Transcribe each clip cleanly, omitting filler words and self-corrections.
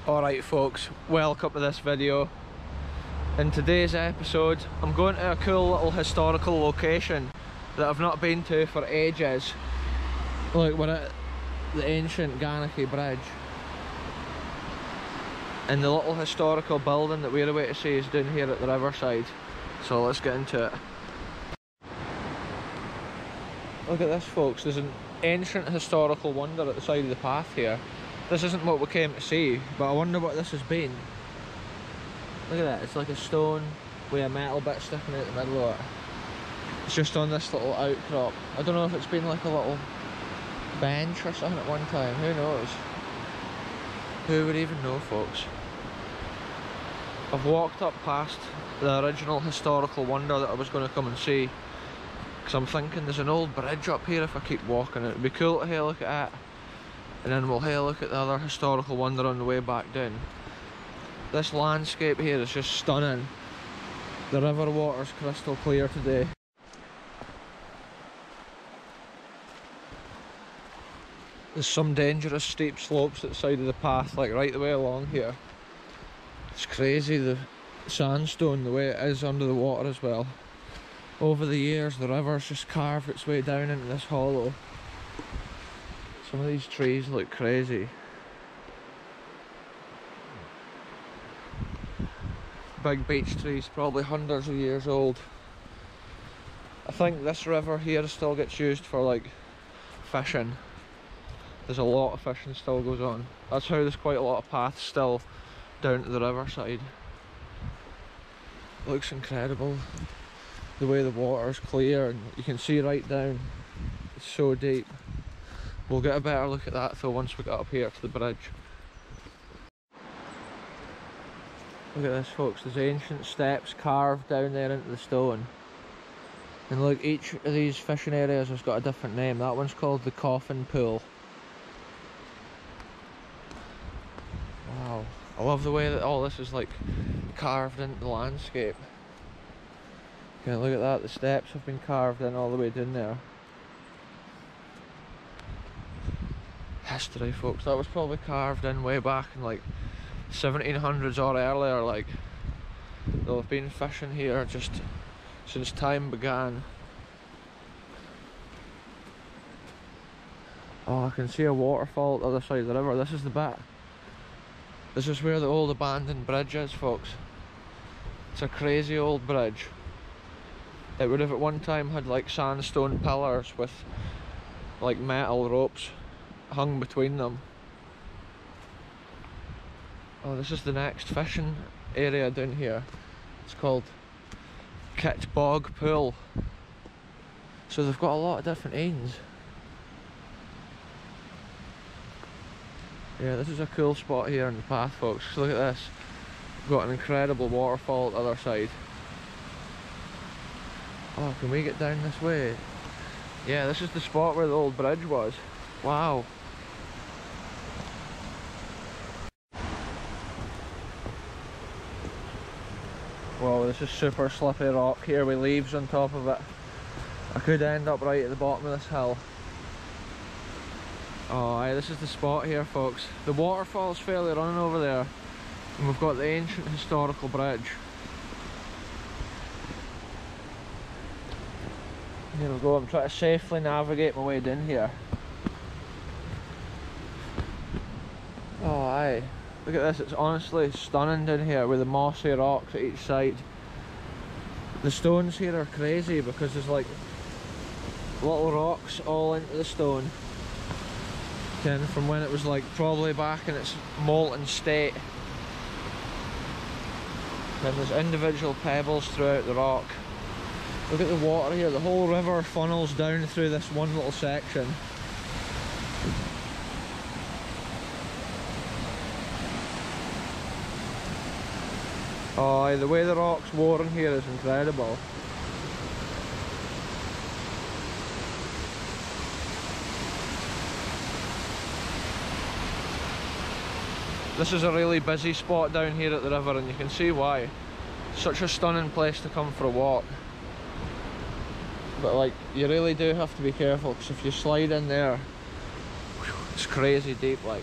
Alright folks, welcome to this video. In today's episode, I'm going to a cool little historical location that I've not been to for ages. Look, we're at the ancient Ganachie Bridge. And the little historical building that we're away to see is down here at the riverside. So let's get into it. Look at this folks, there's an ancient historical wonder at the side of the path here. This isn't what we came to see, but I wonder what this has been. Look at that, it's like a stone with a metal bit sticking out the middle of it. It's just on this little outcrop. I don't know if it's been like a little bench or something at one time, who knows? Who would even know, folks? I've walked up past the original historical wonder that I was going to come and see, because I'm thinking there's an old bridge up here if I keep walking. It would be cool to have a look at that, and then we'll have a look at the other historical wonder on the way back down. This landscape here is just stunning. The river water's crystal clear today. There's some dangerous steep slopes at the side of the path, like right the way along here. It's crazy, the sandstone, the way it is under the water as well. Over the years the river's just carved its way down into this hollow. Some of these trees look crazy. Big beech trees, probably hundreds of years old. I think this river here still gets used for like fishing. There's a lot of fishing still goes on. That's how there's quite a lot of paths still down to the riverside. It looks incredible. The way the water's clear and you can see right down. It's so deep. We'll get a better look at that though once we get up here to the bridge. Look at this folks, there's ancient steps carved down there into the stone. And look, each of these fishing areas has got a different name. That one's called the Coffin Pool. Wow, I love the way that all this is like carved into the landscape. Okay, look at that, the steps have been carved in all the way down there. History folks, that was probably carved in way back in like 1700s or earlier. Like they'll have been fishing here just since time began. Oh, I can see a waterfall at the other side of the river. This is the bit. This is where the old abandoned bridge is, folks. It's a crazy old bridge. It would have at one time had like sandstone pillars with like metal ropes hung between them. Oh, this is the next fishing area down here. It's called Kit Bog Pool. So they've got a lot of different names. Yeah, this is a cool spot here on the path, folks. Look at this. We've got an incredible waterfall at the other side. Oh, can we get down this way? Yeah, this is the spot where the old bridge was. Wow. Whoa, this is super slippy rock here with leaves on top of it. I could end up right at the bottom of this hill. Oh, aye, this is the spot here, folks. The waterfall's fairly running over there, and we've got the ancient historical bridge. Here we go, I'm trying to safely navigate my way down here. Oh, aye. Look at this, it's honestly stunning down here with the mossy rocks at each side. The stones here are crazy because there's like little rocks all into the stone. Again, from when it was like probably back in its molten state. Then there's individual pebbles throughout the rock. Look at the water here, the whole river funnels down through this one little section. Oh, the way the rocks worn here is incredible. This is a really busy spot down here at the river, and you can see why. Such a stunning place to come for a walk. But like, you really do have to be careful, because if you slide in there, it's crazy deep like.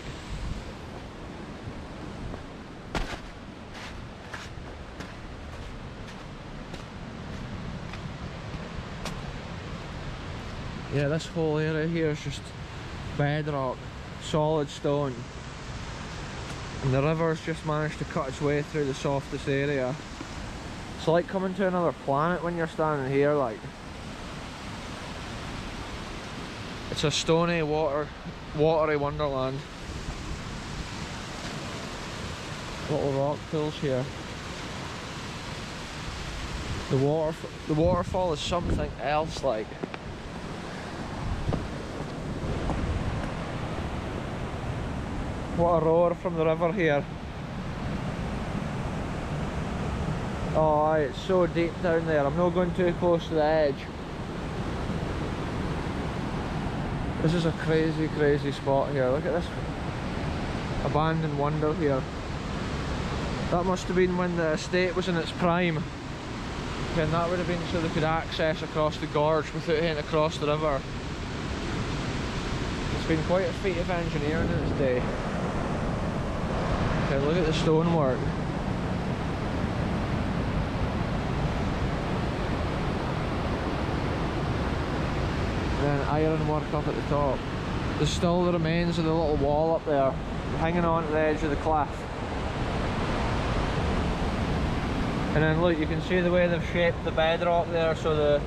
Yeah, this whole area here is just bedrock, solid stone. And the river's just managed to cut its way through the softest area. It's like coming to another planet when you're standing here, like. It's a stony, watery wonderland. Little rock pools here. The waterfall is something else, like. What a roar from the river here. Oh aye, it's so deep down there. I'm not going too close to the edge. This is a crazy, crazy spot here. Look at this abandoned wonder here. That must have been when the estate was in its prime. And that would have been so they could access across the gorge without having to cross the river. It's been quite a feat of engineering in its day. Okay, look at the stonework. And then ironwork up at the top. There's still the remains of the little wall up there, hanging on at the edge of the cliff. And then look, you can see the way they've shaped the bedrock there so the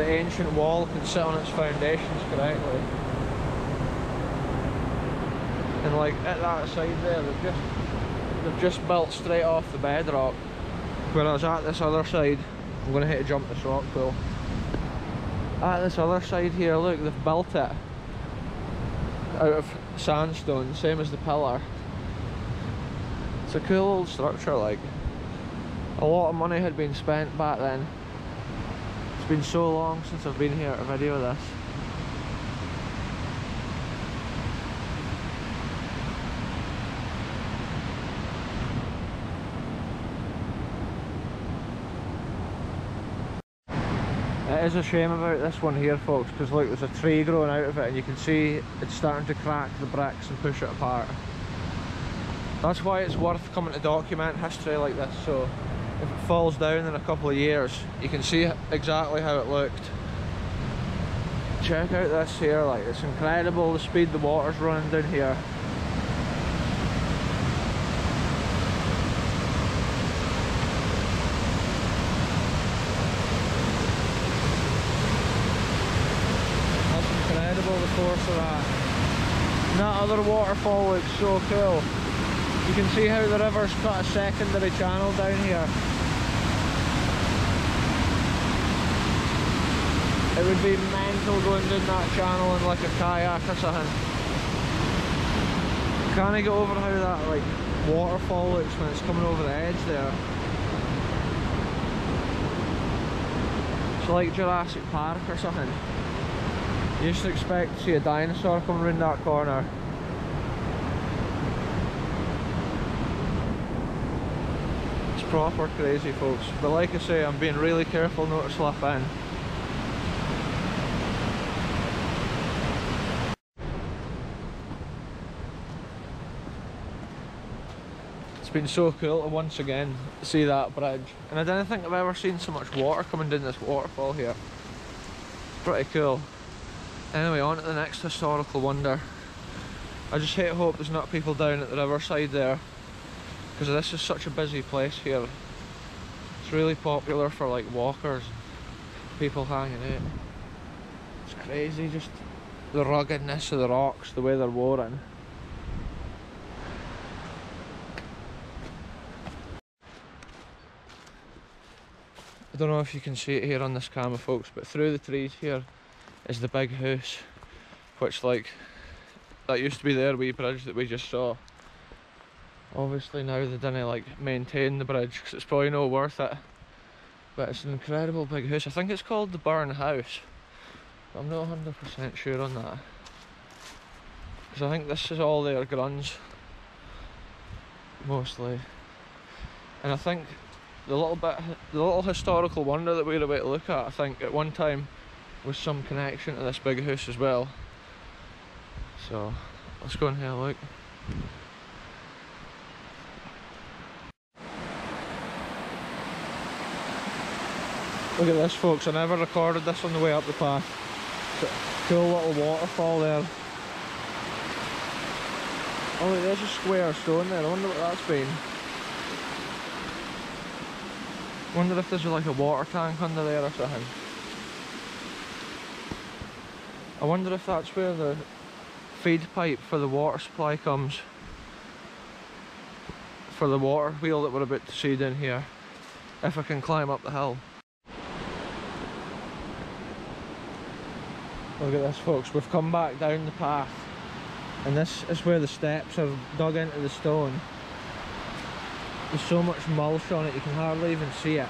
ancient wall can sit on its foundations correctly. And like at that side there, they've just built straight off the bedrock. Whereas at this other side, I'm going to hit a jump this rock pool. At this other side here, look, they've built it out of sandstone, same as the pillar. It's a cool old structure, like. A lot of money had been spent back then. It's been so long since I've been here to video this. It is a shame about this one here, folks, because look, there's a tree growing out of it and you can see it's starting to crack the bricks and push it apart. That's why it's worth coming to document history like this, so if it falls down in a couple of years, you can see exactly how it looked. Check out this here, like, it's incredible the speed the water's running down here. That's incredible, the force of that. And that other waterfall looks so cool. You can see how the river's cut a secondary channel down here. It would be mental going down that channel in like a kayak or something. Can't I get over how that like waterfall looks when it's coming over the edge there? It's like Jurassic Park or something. You used to expect to see a dinosaur coming around that corner. It's proper crazy, folks. But like I say, I'm being really careful not to slip in. It's been so cool to once again see that bridge, and I didn't think I've ever seen so much water coming down this waterfall here. Pretty cool. Anyway, on to the next historical wonder. I just hate hope there's not people down at the riverside there, because this is such a busy place here. It's really popular for like walkers, people hanging out. It's crazy, just the ruggedness of the rocks, the way they're worn. I don't know if you can see it here on this camera, folks, but through the trees here is the big house, which like, that used to be their wee bridge that we just saw. Obviously now they didn't like maintain the bridge because it's probably not worth it, but it's an incredible big house. I think it's called the Burn House, but I'm not 100% sure on that, because I think this is all their grunge mostly. And I think the little historical wonder that we're about to look at, I think at one time was some connection to this big house as well. So let's go and have a look. Look at this, folks, I never recorded this on the way up the path. It's a cool little waterfall there. Oh look, there's a square stone there, I wonder what that's been. Wonder if there's like a water tank under there or something. I wonder if that's where the feed pipe for the water supply comes. For the water wheel that we're about to see down here. If I can climb up the hill. Look at this, folks, we've come back down the path. And this is where the steps are dug into the stone. There's so much mulch on it you can hardly even see it.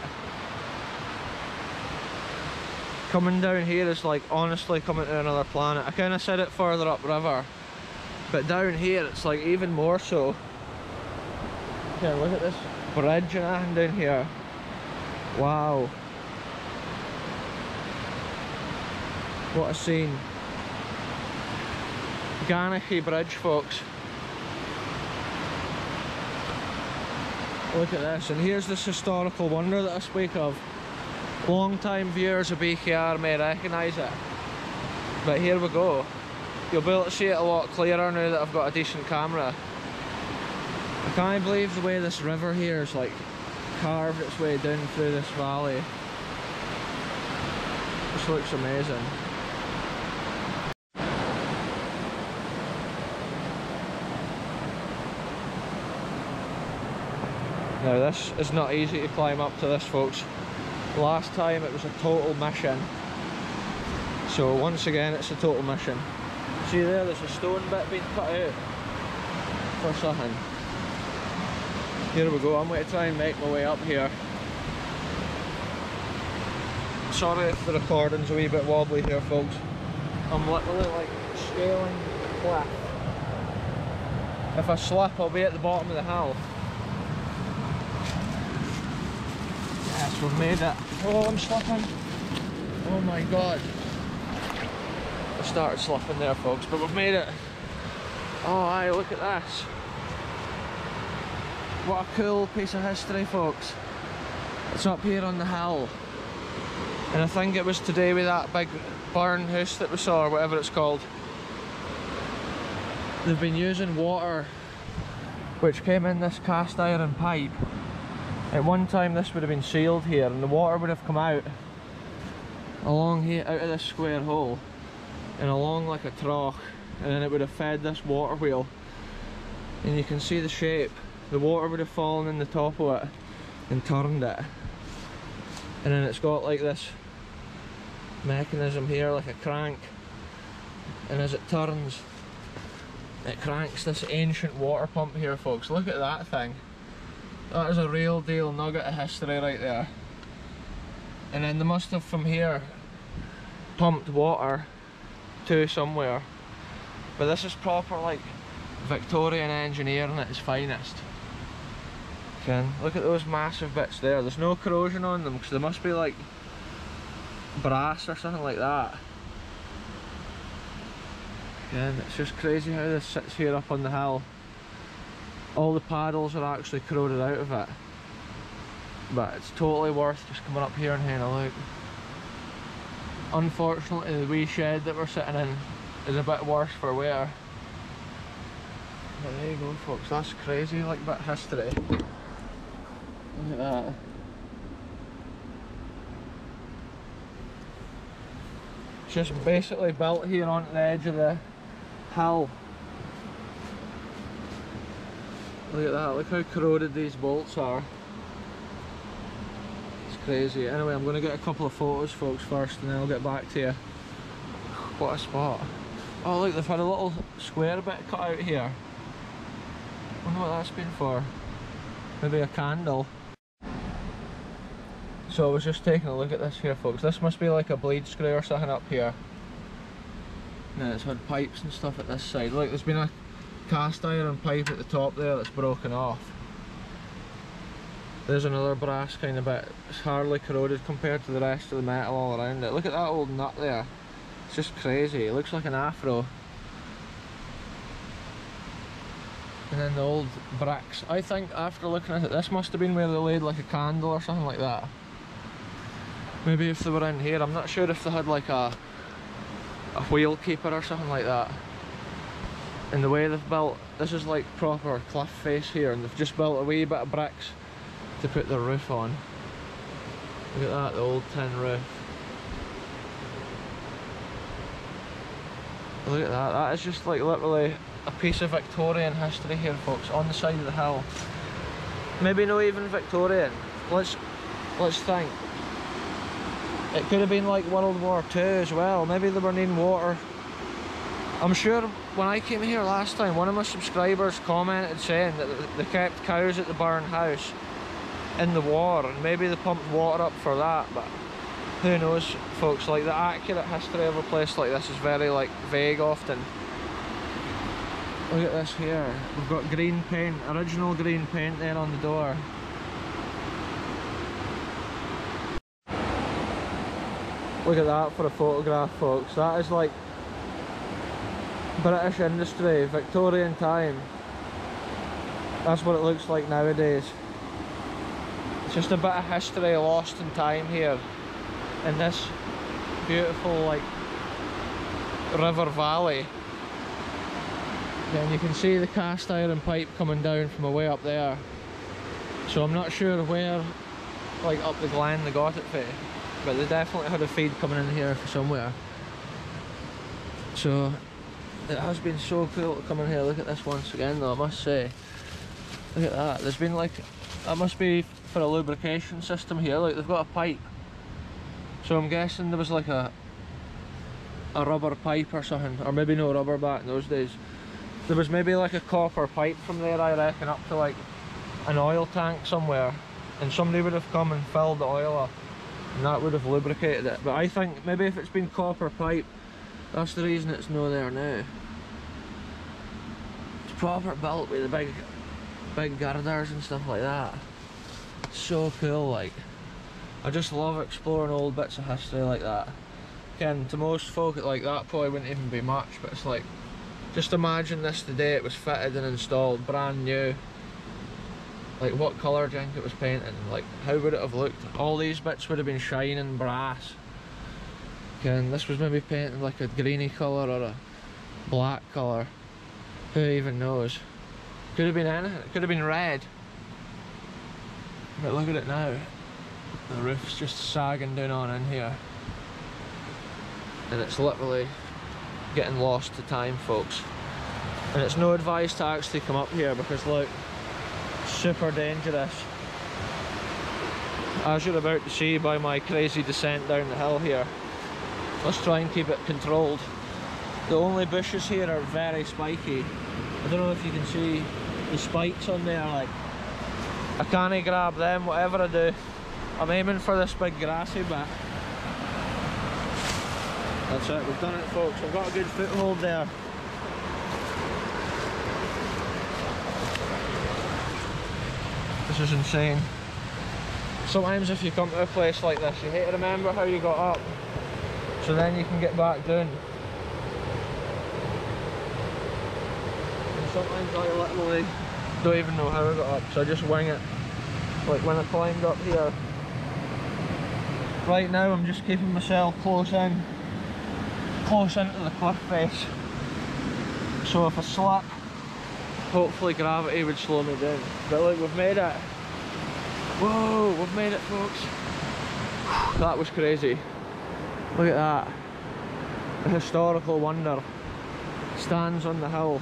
Coming down here is like honestly coming to another planet. I kind of said it further upriver, but down here it's like even more so. Yeah, look at this bridge and everything down here. Wow. What a scene. Ganachie Bridge, folks. Look at this, and here's this historical wonder that I speak of. Long time viewers of BKR may recognise it, but here we go. You'll be able to see it a lot clearer now that I've got a decent camera. I can't believe the way this river here is like carved its way down through this valley. This looks amazing. Now this is not easy to climb up to this, folks. Last time it was a total mission. So once again it's a total mission. See there's a stone bit being cut out for something. Here we go, I'm going to try and make my way up here. Sorry if the recording's a wee bit wobbly here, folks. I'm literally like scaling the cliff. If I slip I'll be at the bottom of the hill. Yes, we've made it. Oh, I'm slipping. Oh my god. I started slipping there, folks, but we've made it. Oh, aye, look at this. What a cool piece of history, folks. It's up here on the hill. And I think it was today with that big barn house that we saw, or whatever it's called. They've been using water which came in this cast iron pipe. At one time this would have been sealed here and the water would have come out along here, out of this square hole and along like a trough, and then it would have fed this water wheel. And you can see the shape. The water would have fallen in the top of it and turned it. And then it's got like this mechanism here, like a crank, and as it turns it cranks this ancient water pump here, folks. Look at that thing. That is a real deal nugget of history right there. And then they must have from here pumped water to somewhere. But this is proper like Victorian engineering at its finest. Can look at those massive bits there. There's no corrosion on them because they must be like brass or something like that. And it's just crazy how this sits here up on the hill. All the paddles are actually corroded out of it, but it's totally worth just coming up here and having a look. Unfortunately the wee shed that we're sitting in is a bit worse for wear. But there you go, folks, that's crazy, like bit of history. Look at that. It's just basically built here onto the edge of the hill. Look at that, look how corroded these bolts are. It's crazy. Anyway, I'm going to get a couple of photos, folks, first, and then I'll get back to you. What a spot. Oh look, they've had a little square bit cut out here. I wonder what that's been for. Maybe a candle. So I was just taking a look at this here, folks. This must be like a bleed screw or something up here. And it's had pipes and stuff at this side. Look, there's been a cast iron pipe at the top there that's broken off. There's another brass kind of bit. It's hardly corroded compared to the rest of the metal all around it. Look at that old nut there. It's just crazy. It looks like an afro. And then the old bricks. I think after looking at it, this must have been where they laid like a candle or something like that. Maybe if they were in here, I'm not sure if they had like a wheel keeper or something like that. And the way they've built, this is like proper cliff face here, and they've just built a wee bit of bricks to put their roof on. Look at that, the old tin roof. Look at that, that is just like literally a piece of Victorian history here, folks, on the side of the hill. Maybe not even Victorian. Let's think. It could have been like World War II as well. Maybe they were needing water. I'm sure when I came here last time, one of my subscribers commented saying that they kept cows at the burn house in the war, and maybe they pumped water up for that, but who knows, folks. Like, the accurate history of a place like this is very like vague often. Look at this here. We've got green paint, original green paint there on the door. Look at that for a photograph, folks. That is like British industry, Victorian time. That's what it looks like nowadays. It's just a bit of history lost in time here in this beautiful like river valley. And you can see the cast iron pipe coming down from away up there. So I'm not sure where, like up the glen, they got it for, but they definitely had a feed coming in here from somewhere. So it has been so cool to come in here. Look at this once again though, I must say. Look at that, there's been like, that must be for a lubrication system here. Like, they've got a pipe. So I'm guessing there was like a rubber pipe or something, or maybe no rubber back in those days. There was maybe like a copper pipe from there, I reckon, up to like an oil tank somewhere, and somebody would have come and filled the oil up, and that would have lubricated it. But I think maybe if it's been copper pipe, that's the reason it's no there now. It's proper built with the big girders and stuff like that. So cool, like. I just love exploring old bits of history like that. Again, to most folk like that probably wouldn't even be much, but it's like, just imagine this the day it was fitted and installed, brand new. Like, what colour do you think it was painted? Like, how would it have looked? All these bits would have been shining brass. Again, this was maybe painted like a greeny colour or a black colour. Who even knows? Could have been anything. It could have been red. But look at it now. The roof's just sagging down on in here. And it's literally getting lost to time, folks. And it's no advice to actually come up here because look, super dangerous. As you're about to see by my crazy descent down the hill here. Let's try and keep it controlled. The only bushes here are very spiky. I don't know if you can see the spikes on there. Like, I can't grab them, whatever I do. I'm aiming for this big grassy bit. That's it, we've done it, folks. I've got a good foothold there. This is insane. Sometimes if you come to a place like this, you hate to remember how you got up, so then you can get back down. And sometimes I literally don't even know how I got up, so I just wing it. Like when I climbed up here. Right now I'm just keeping myself close into the cliff face. So if I slip, hopefully gravity would slow me down. But look, we've made it. Whoa, we've made it, folks. That was crazy. Look at that. A historical wonder stands on the hill.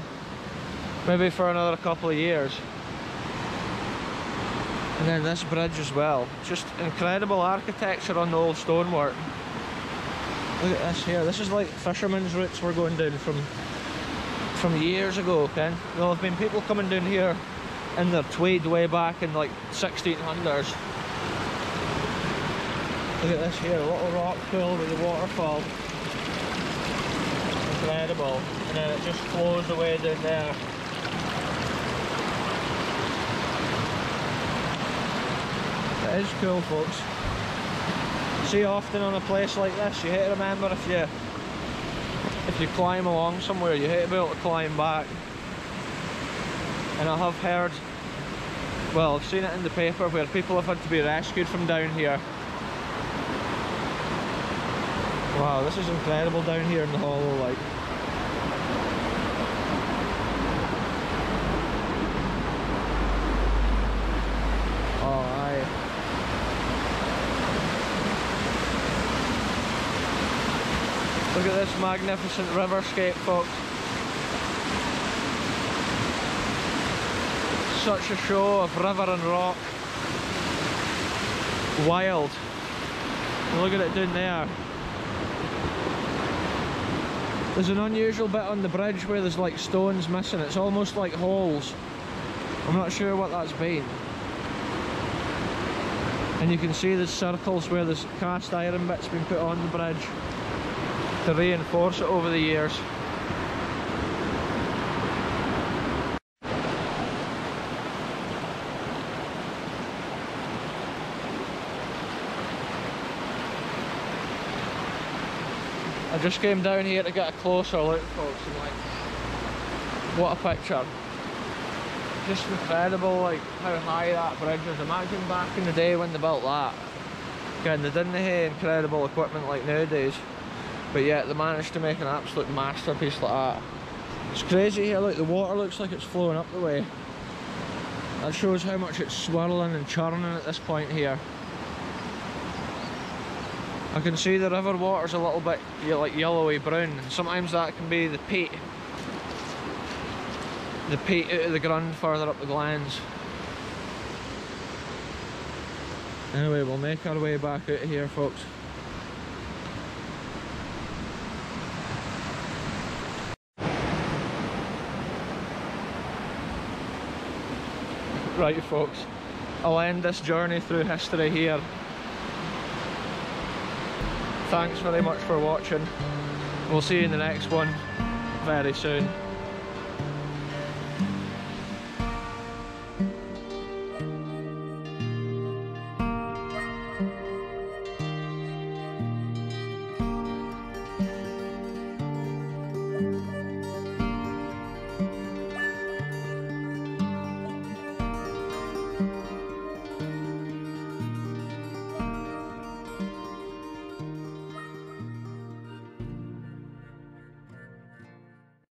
Maybe for another couple of years. And then this bridge as well. Just incredible architecture on the old stonework. Look at this here. This is like fishermen's routes we're going down from years ago, okay? There have been people coming down here in their tweed way back in like 1600s. Look at this here, a little rock pool with a waterfall. Incredible. And then it just flows away down there. It is cool, folks. See, often on a place like this, you hate to remember if you climb along somewhere, you hate to be able to climb back. And I have heard, well, I've seen it in the paper where people have had to be rescued from down here. Wow, this is incredible down here in the hollow, like. Oh, aye. Look at this magnificent riverscape, folks. Such a show of river and rock. Wild. And look at it down there. There's an unusual bit on the bridge where there's like stones missing. It's almost like holes. I'm not sure what that's been. And you can see the circles where there's cast iron bits been put on the bridge to reinforce it over the years. I just came down here to get a closer look, folks, and like, what a picture. Just incredible, like, how high that bridge is. Imagine back in the day when they built that. Again, they didn't have incredible equipment like nowadays, but yet they managed to make an absolute masterpiece like that. It's crazy here, look, the water looks like it's flowing up the way. That shows how much it's swirling and churning at this point here. I can see the river water's a little bit like yellowy brown, and sometimes that can be the peat. The peat out of the ground further up the glens. Anyway, we'll make our way back out of here, folks. Right, folks, I'll end this journey through history here. Thanks very much for watching. We'll see you in the next one very soon.